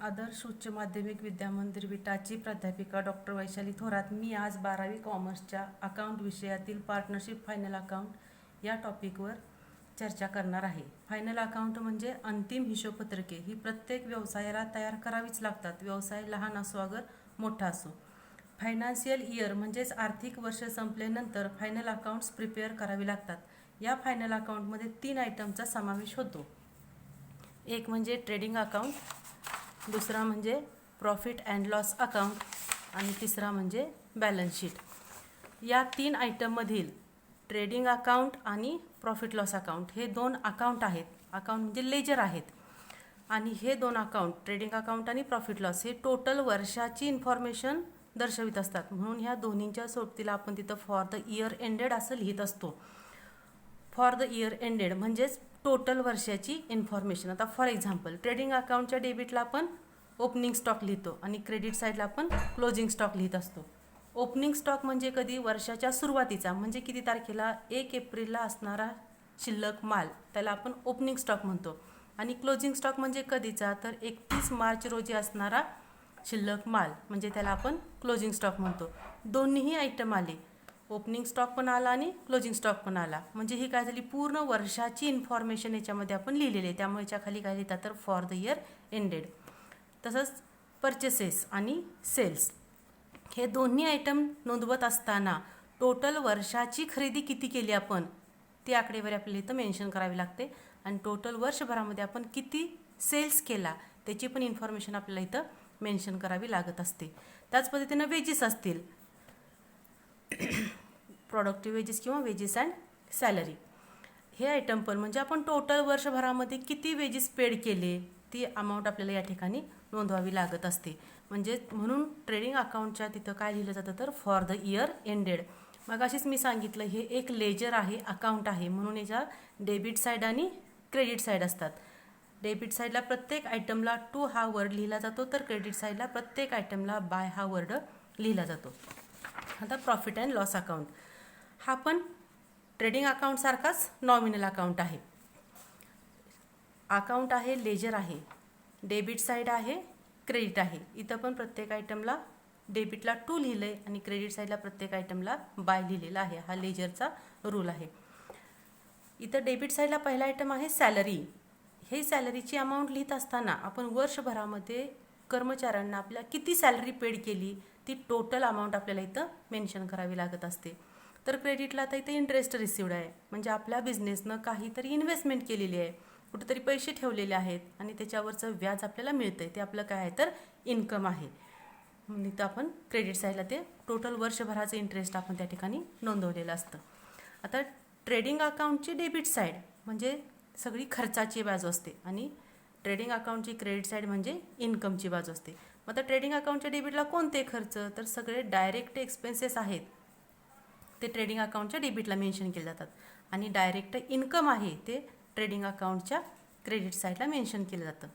आदर्श उच्च माध्यमिक विद्यामंदिर विटाची प्राध्यापिका डॉक्टर वैशाली थोरात. मी आज 12वी कॉमर्सच्या अकाउंट विषयातील पार्टनरशिप फायनल अकाउंट या टॉपिकवर चर्चा करणार आहे. फायनल अकाउंट म्हणजे अंतिम हिशोपत्रके ही प्रत्येक व्यवसायाला तयार करावीच लागतात, व्यवसाय लहान असो अगर मोठा असो. फायनान्शियल इयर म्हणजेच आर्थिक वर्ष संपल्यानंतर फायनल अकाउंट्स प्रिपेअर करावी लागतात. या फायनल अकाउंटमध्ये 3 आयटमचा समावेश होतो. एक म्हणजे ट्रेडिंग अकाउंट, दुसरा म्हणजे प्रॉफिट अँड लॉस अकाउंट आणि तिसरा म्हणजे बॅलन्स शीट. या 3 आयटममधील ट्रेडिंग अकाउंट आणि प्रॉफिट लॉस अकाउंट हे 2 अकाउंट आहेत. अकाउंट म्हणजे लेजर आहेत. आणि हे 2 अकाउंट ट्रेडिंग अकाउंट आणि प्रॉफिट लॉस हे टोटल वर्षाची इन्फॉर्मेशन दर्शवित असतात. म्हणून ह्या दोन्हींच्या सोबतीला आपण तिथं फॉर द इयर एंडेड असं लिहित असतो. फॉर द इयर एंडेड म्हणजेच टोटल वर्षाची इन्फॉर्मेशन. आता फॉर एक्झाम्पल ट्रेडिंग अकाउंटच्या डेबिटला आपण ओपनिंग स्टॉक लिहितो आणि क्रेडिट साईडला आपण क्लोजिंग स्टॉक लिहित असतो. ओपनिंग स्टॉक म्हणजे कधी वर्षाच्या सुरुवातीचा, म्हणजे किती तारखेला 1 एप्रिलला असणारा शिल्लक माल, त्याला आपण ओपनिंग स्टॉक म्हणतो. आणि क्लोजिंग स्टॉक म्हणजे कधीचा, तर 31 मार्च रोजी असणारा शिल्लक माल, म्हणजे त्याला आपण क्लोजिंग स्टॉक म्हणतो. दोन्हीही आयटम आले, ओपनिंग स्टॉक पण आला आणि क्लोजिंग स्टॉक पण आला. म्हणजे ही काय झाली, पूर्ण वर्षाची इन्फॉर्मेशन याच्यामध्ये आपण लिहिलेली आहे. त्यामुळे याच्या खाली काय लिहितात, तर फॉर द इयर एंडेड. तसंच परचेसेस आणि सेल्स हे दोन्ही आयटम नोंदवत असताना टोटल वर्षाची खरेदी किती केली आपण, ती आकडेवारी आपल्याला इथं मेन्शन करावी लागते. आणि टोटल वर्षभरामध्ये आपण किती सेल्स केला त्याची पण इन्फॉर्मेशन आपल्याला इथं मेन्शन करावी लागत असते. त्याच पद्धतीनं वेजेस असतील, प्रोडक्टिव्ह वेजेस किंवा वेजेस अँड सॅलरी हे आयटम पण, म्हणजे आपण टोटल वर्षभरामध्ये किती वेजेस पेड केले ती अमाऊंट आपल्याला या ठिकाणी नोंदवावी लागत असते. म्हणजे म्हणून ट्रेडिंग अकाउंटच्या तिथं काय लिहिलं जातं, तर फॉर द इयर एंडेड. मग अशीच मी सांगितलं, हे एक लेजर आहे, अकाउंट आहे, म्हणून याच्या डेबिट साईड आणि क्रेडिट साईड असतात. डेबिट साईडला प्रत्येक आयटमला टू हा वर्ड लिहिला जातो, तर क्रेडिट साईडला प्रत्येक आयटमला बाय हा वर्ड लिहिला जातो. आता प्रॉफिट अँड लॉस अकाउंट हा पण ट्रेडिंग अकाउंटसारखाच नॉमिनल अकाउंट आहे. अकाउंट आहे, लेजर आहे, डेबिट साईड आहे, क्रेडिट आहे. इथं पण प्रत्येक आयटमला डेबिटला 2 लिहिलं आहे आणि क्रेडिट साईडला प्रत्येक आयटमला बाय लिहिलेला आहे. हा लेजरचा रूल आहे. इथं डेबिट साईडला पहिला आयटम आहे सॅलरी. हे सॅलरीची अमाऊंट लिहित असताना आपण वर्षभरामध्ये कर्मचाऱ्यांना आपल्या किती सॅलरी पेड केली ती टोटल अमाऊंट आपल्याला इथं मेन्शन करावी लागत असते. तर क्रेडिटला आता इथं इंटरेस्ट रिसिवड आहे, म्हणजे आपल्या बिझनेसनं काहीतरी इन्व्हेस्टमेंट केलेली आहे, कुठेतरी पैसे ठेवलेले आहेत आणि त्याच्यावरचं व्याज आपल्याला मिळतं आहे, ते आपलं काय आहे, तर इन्कम आहे. म्हणून इथं आपण क्रेडिट साईडला ते टोटल वर्षभराचं इंटरेस्ट आपण त्या ठिकाणी नोंदवलेलं असतं. आता ट्रेडिंग अकाउंटची डेबिट साईड म्हणजे सगळी खर्चाची बाजू असते आणि ट्रेडिंग अकाउंटची क्रेडिट साईड म्हणजे इन्कमची बाजू असते. मग आता ट्रेडिंग अकाउंटच्या डेबिटला कोणते खर्च, तर सगळे डायरेक्ट एक्सपेन्सेस आहेत ते ट्रेडिंग अकाउंटच्या डेबिटला मेन्शन केले जातात. आणि डायरेक्ट इन्कम आहे ते ट्रेडिंग अकाउंटच्या क्रेडिट साईडला मेन्शन केलं जातं.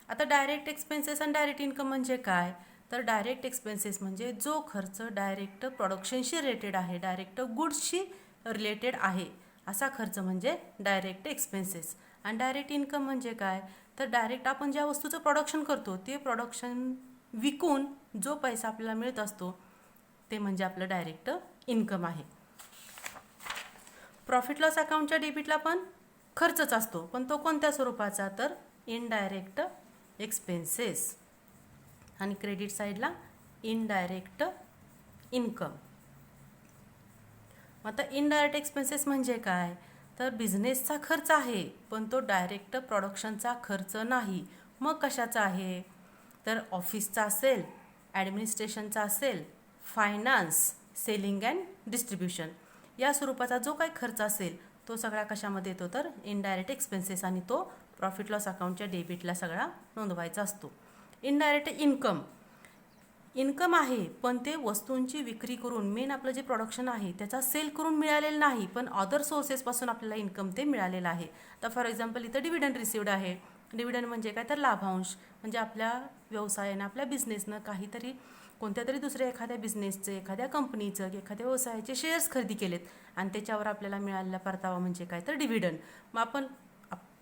आता डायरेक्ट एक्सपेन्सेस आणि डायरेक्ट इन्कम म्हणजे काय, तर डायरेक्ट एक्सपेन्सेस म्हणजे जो खर्च डायरेक्ट प्रोडक्शनशी रिलेटेड आहे, डायरेक्ट गुड्सशी रिलेटेड आहे, असा खर्च म्हणजे डायरेक्ट एक्सपेन्सेस. आणि डायरेक्ट इन्कम म्हणजे काय, तर डायरेक्ट आपण ज्या वस्तूचं प्रोडक्शन करतो ते प्रोडक्शन विकून जो पैसा आपल्याला मिळत असतो ते म्हणजे आपलं डायरेक्ट इन्कम आहे. प्रॉफिट लॉस अकाउंटच्या डेबिटला पण खर्चच असतो, पण तो कोणत्या स्वरूपाचा, तर इनडायरेक्ट एक्सपेन्सेस. आणि क्रेडिट साईडला इनडायरेक्ट इन्कम. आता इनडायरेक्ट एक्सपेन्सेस म्हणजे काय, तर बिझनेसचा खर्च आहे पण तो डायरेक्ट प्रोडक्शनचा खर्च नाही. मग कशाचा आहे, तर ऑफिसचा असेल, ॲडमिनिस्ट्रेशनचा असेल, फायनान्स, सेलिंग अँड डिस्ट्रीब्युशन या स्वरूपाचा जो काही खर्च असेल तो सगळा कशामध्ये येतो, तर इनडायरेक्ट एक्सपेन्सेस. आणि तो प्रॉफिट लॉस अकाउंटच्या डेबिटला सगळा नोंदवायचा असतो. इनडायरेक्ट इन्कम, इन्कम आहे पण ते वस्तूंची विक्री करून, मेन आपलं जे प्रोडक्शन आहे त्याचा सेल करून मिळालेलं नाही, पण अदर सोर्सेसपासून आपल्याला इन्कम ते मिळालेलं आहे. तर फॉर एक्झाम्पल इथं डिव्हिडंड रिसिवड आहे. डिव्हिडंड म्हणजे काय, तर लाभांश. म्हणजे आपल्या व्यवसायानं, आपल्या बिझनेसनं काहीतरी कोणत्या तरी दुसऱ्या एखाद्या बिझनेसचं, एखाद्या कंपनीचं, एखाद्या व्यवसायाचे शेअर्स खरेदी केलेत आणि त्याच्यावर आपल्याला मिळालेला परतावा म्हणजे काय, तर डिव्हिडंड. मग आपण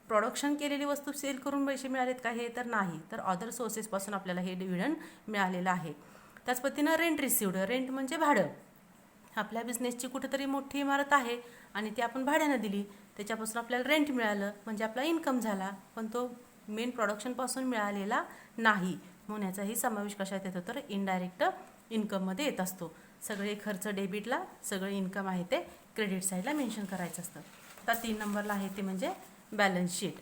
प्रोडक्शन केलेली वस्तू सेल करून पैसे मिळालेत का, हे तर नाही. तर अदर सोर्सेसपासून आपल्याला हे डिव्हिडंड मिळालेलं आहे. त्याच पद्धतीनं रेंट रिसिव्ड. रेंट म्हणजे भाडं. आपल्या बिझनेसची कुठेतरी मोठी इमारत आहे आणि ती आपण भाड्यानं दिली, त्याच्यापासून आपल्याला रेंट मिळालं म्हणजे आपला इन्कम झाला, पण तो मेन प्रोडक्शनपासून मिळालेला नाही. म्हणून याचाही समावेश कशात येतो, तर इनडायरेक्ट इन्कममध्ये येत असतो. सगळे खर्च डेबिटला, सगळं इन्कम आहे ते क्रेडिट साईडला मेन्शन करायचं असतं. आता 3 नंबरला आहे ते म्हणजे बॅलन्स शीट.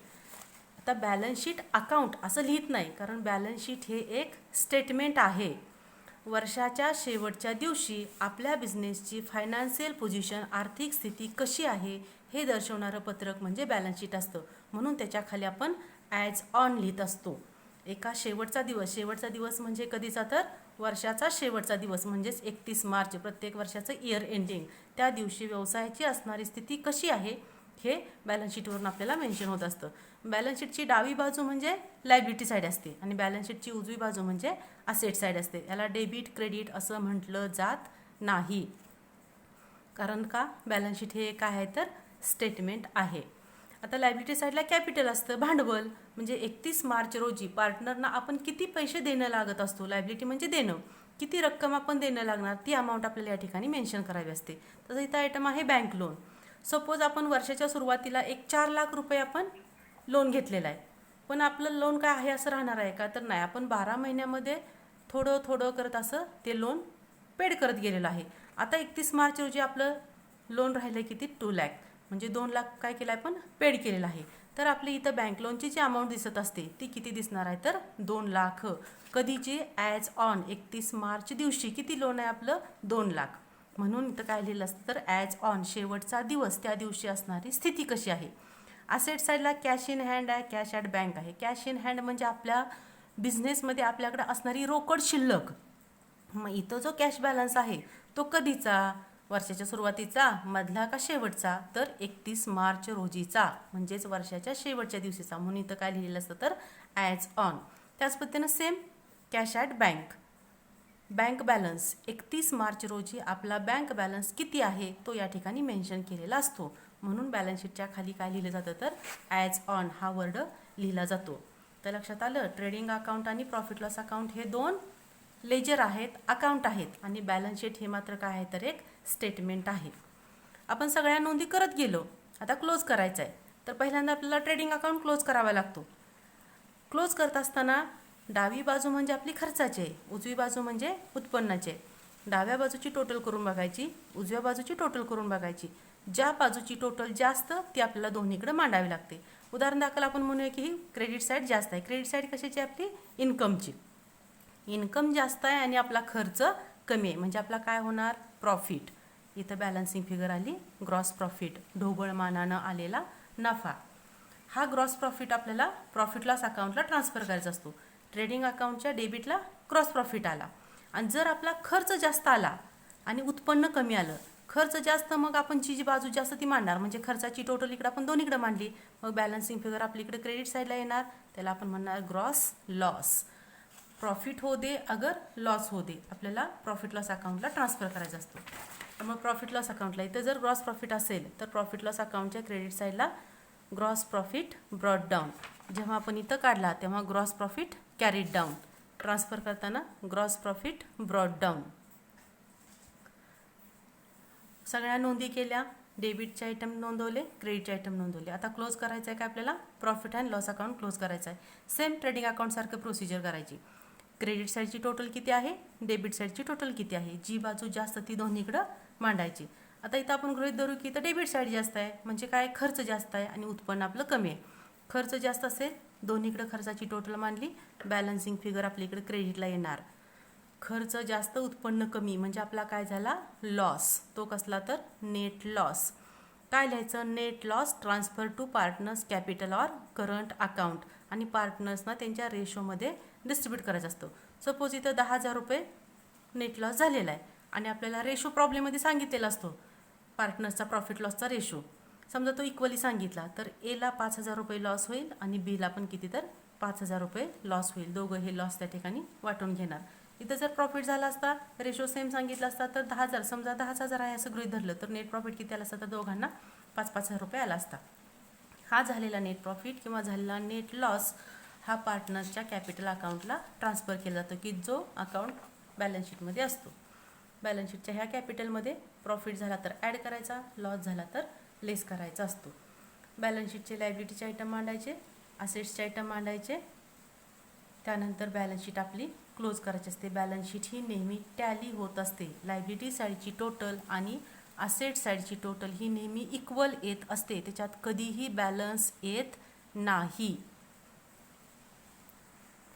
आता बॅलन्स शीट अकाउंट असं लिहित नाही, कारण बॅलन्स शीट हे एक स्टेटमेंट आहे. वर्षाच्या शेवटच्या दिवशी आपल्या बिझनेसची फायनान्शियल पोझिशन, आर्थिक स्थिती कशी आहे हे दर्शवणारं पत्रक म्हणजे बॅलन्स शीट असतं. म्हणून त्याच्याखाली आपण ॲज ऑन लिहित असतो. एका शेवटचा दिवस म्हणजे कधीचा, तर वर्षाचा शेवटचा दिवस म्हणजेच 31 मार्च, प्रत्येक वर्षाचं इयर एंडिंग. त्या दिवशी व्यवसायाची असणारी स्थिती कशी आहे हे बॅलन्स शीटवरून आपल्याला मेन्शन होत असतं. बॅलन्स शीटची डावी बाजू म्हणजे लायबिलिटी साईड असते आणि बॅलन्स शीटची उजवी बाजू म्हणजे असेट साईड असते. याला डेबिट क्रेडिट असं म्हटलं जात नाही, कारण का बॅलन्स शीट हे काय आहे, तर स्टेटमेंट आहे. आता लायबिलिटी साईडला कॅपिटल असतं, भांडवल. म्हणजे 31 मार्च रोजी पार्टनरना आपण किती पैसे देणं लागत असतो, लायबिलिटी म्हणजे देणं, किती रक्कम आपण देणं लागणार ती अमाऊंट आपल्याला या ठिकाणी मेन्शन करावी असते. तसं इथं आयटम आहे बँक लोन. सपोज आपण वर्षाच्या सुरुवातीला एक 4 लाख रुपये आपण लोन घेतलेलं आहे, पण आपलं लोन काय आहे असं राहणार आहे का, तर नाही. आपण 12 महिन्यामध्ये थोडं थोडं करत असं ते लोन पेड करत गेलेलं आहे. आता 31 मार्च रोजी आपलं लोन राहिलं किती, 2 लाख, म्हणजे 2 लाख काय केलं आहे, पण पेड केलेलं आहे. तर आपली इथं बँक लोनची जी अमाऊंट दिसत असते ती किती दिसणार आहे, तर 2 लाख. कधीची, ॲज ऑन 31 मार्च दिवशी किती लोन आहे आपलं, 2 लाख. म्हणून इथं काय लिहिलं असतं, तर ॲज ऑन शेवटचा दिवस, त्या दिवशी असणारी स्थिती कशी आहे. असेट साईडला कॅश इन हँड आहे, कॅश ॲट बँक आहे. कॅश इन हँड म्हणजे आपल्या बिझनेसमध्ये आपल्याकडे असणारी रोकड शिल्लक. मग इथं जो कॅश बॅलन्स आहे तो कधीचा, वर्षाच्या सुरुवातीचा, मधला का शेवटचा, तर 31 मार्च रोजीचा, म्हणजेच वर्षाच्या शेवटच्या दिवशीचा. म्हणून इथं काय लिहिलेलं असतं, तर ॲज ऑन. त्याच पद्धतीनं same cash at bank. Bank balance 31 March रोजी आपला बँक बॅलन्स किती आहे तो या ठिकाणी मेन्शन केलेला असतो. म्हणून बॅलन्स शीटच्या खाली काय लिहिलं जातं, तर ॲज ऑन हा वर्ड लिहिला जातो. तर लक्षात आलं, ट्रेडिंग अकाउंट आणि प्रॉफिट लॉस अकाउंट हे 2 लेजर आहेत, अकाउंट आहेत, आणि बॅलन्स शीट हे मात्र काय आहे, तर एक स्टेटमेंट आहे. आपण सगळ्या नोंदी करत गेलो, आता क्लोज करायचं आहे. तर पहिल्यांदा आपल्याला ट्रेडिंग अकाउंट क्लोज करावा लागतो. क्लोज करत असताना डावी बाजू म्हणजे आपली खर्चाची आहे, उजवी बाजू म्हणजे उत्पन्नाची. डाव्या बाजूची टोटल करून बघायची, उजव्या बाजूची टोटल करून बघायची. ज्या बाजूची टोटल जास्त ती आपल्याला दोन्हीकडे मांडावी लागते. उदाहरण दाखल आपण म्हणूया की ही क्रेडिट साईड जास्त आहे. क्रेडिट साईड कशाची, आपली इन्कमची. इन्कम जास्त आहे आणि आपला खर्च कमी आहे, म्हणजे आपला काय होणार, प्रॉफिट. इथं बॅलन्सिंग फिगर आली, ग्रॉस प्रॉफिट, ढोबळमानानं आलेला नफा. हा ग्रॉस प्रॉफिट आपल्याला प्रॉफिट लॉस अकाउंटला ट्रान्सफर करायचा असतो. ट्रेडिंग अकाउंटच्या डेबिटला ग्रॉस प्रॉफिट आला, आणि जर आपला खर्च जास्त आला आणि उत्पन्न कमी आलं, खर्च जास्त, मग आपण जी बाजू जास्त ती मांडणार, म्हणजे खर्चाची टोटल इकडे आपण दोन्हीकडे मांडली, मग बॅलन्सिंग फिगर आपली इकडे क्रेडिट साईडला येणार, त्याला आपण म्हणणार ग्रॉस लॉस. प्रॉफिट हो दे अगर लॉस हो दे, आपल्याला प्रॉफिट लॉस अकाउंटला ट्रान्सफर करायचा असतो. त्यामुळे प्रॉफिट लॉस अकाउंटला इथं जर ग्रॉस प्रॉफिट असेल तर प्रॉफिट लॉस अकाउंटच्या क्रेडिट साईडला ग्रॉस प्रॉफिट ब्रॉट डाऊन. जेव्हा आपण इथं काढला तेव्हा gross profit carried down. Transfer करताना ग्रॉस प्रॉफिट ब्रॉट डाऊन. सगळ्या नोंदी केल्या, डेबिटचे आयटम नोंदवले, क्रेडिटचे आयटम नोंदवले. आता क्लोज करायचं आहे का आपल्याला, profit and loss account close करायचं आहे. सेम ट्रेडिंग अकाउंटसारखं प्रोसिजर करायची. क्रेडिट साईडची टोटल किती आहे, डेबिट साईडची टोटल किती आहे, जी बाजू जास्त ती दोन्हीकडं मांडायची. आता इथं आपण गृहीत धरू की इथं डेबिट साईड जास्त आहे, म्हणजे काय, खर्च जास्त आहे आणि उत्पन्न आपलं कमी आहे. खर्च जास्त असेल, दोन्हीकडं खर्चाची टोटल मांडली, बॅलन्सिंग फिगर आपल्या इकडे क्रेडिटला येणार. खर्च जास्त, उत्पन्न कमी, म्हणजे आपला काय झाला, लॉस. तो कसला, तर नेट लॉस. काय लिहायचं, net loss transfer to partners capital or current account, आणि पार्टनर्सना त्यांच्या रेशोमध्ये डिस्ट्रीब्यूट करायचं असतं. सपोज इथं 10,000 रुपये नेट लॉस झालेला आहे आणि आपल्याला रेशो प्रॉब्लेममध्ये सांगितलेला असतो पार्टनर्सचा प्रॉफिट लॉसचा रेशो. समजा तो इक्वली सांगितला, तर एला 5,000 रुपये लॉस होईल आणि बीला पण किती, तर 5,000 रुपये लॉस होईल. दोघं हे लॉस त्या ठिकाणी वाटून घेणार. इथं जर प्रॉफिट झाला असता, रेशो सेम सांगितला असता, तर 10,000, समजा 10,000 आहे असं गृहीत धरलं, तर नेट प्रॉफिट किती आला असता, तर दोघांना 5,000 रुपये आला असता. हा झालेला नेट प्रॉफिट किंवा झालेला नेट लॉस हा पार्टनरच्या कॅपिटल अकाउंटला ट्रान्सफर केला जातो की जो अकाउंट बॅलन्स शीटमध्ये असतो. बॅलन्स शीटच्या ह्या कॅपिटलमध्ये प्रॉफिट झाला तर ॲड करायचा, लॉस झाला तर लेस करायचा असतो. बॅलन्स शीटचे लायबिलिटीचे आयटम मांडायचे, असेट्सचे आयटम मांडायचे, त्यानंतर बॅलन्स शीट आपली क्लोज करायची असते. बॅलन्स शीट ही नेहमी टॅली होत असते. लायबिलिटी साईडची टोटल आणि असेट साईडची टोटल ही नेहमी इक्वल येत असते. त्याच्यात कधीही बॅलन्स येत नाही.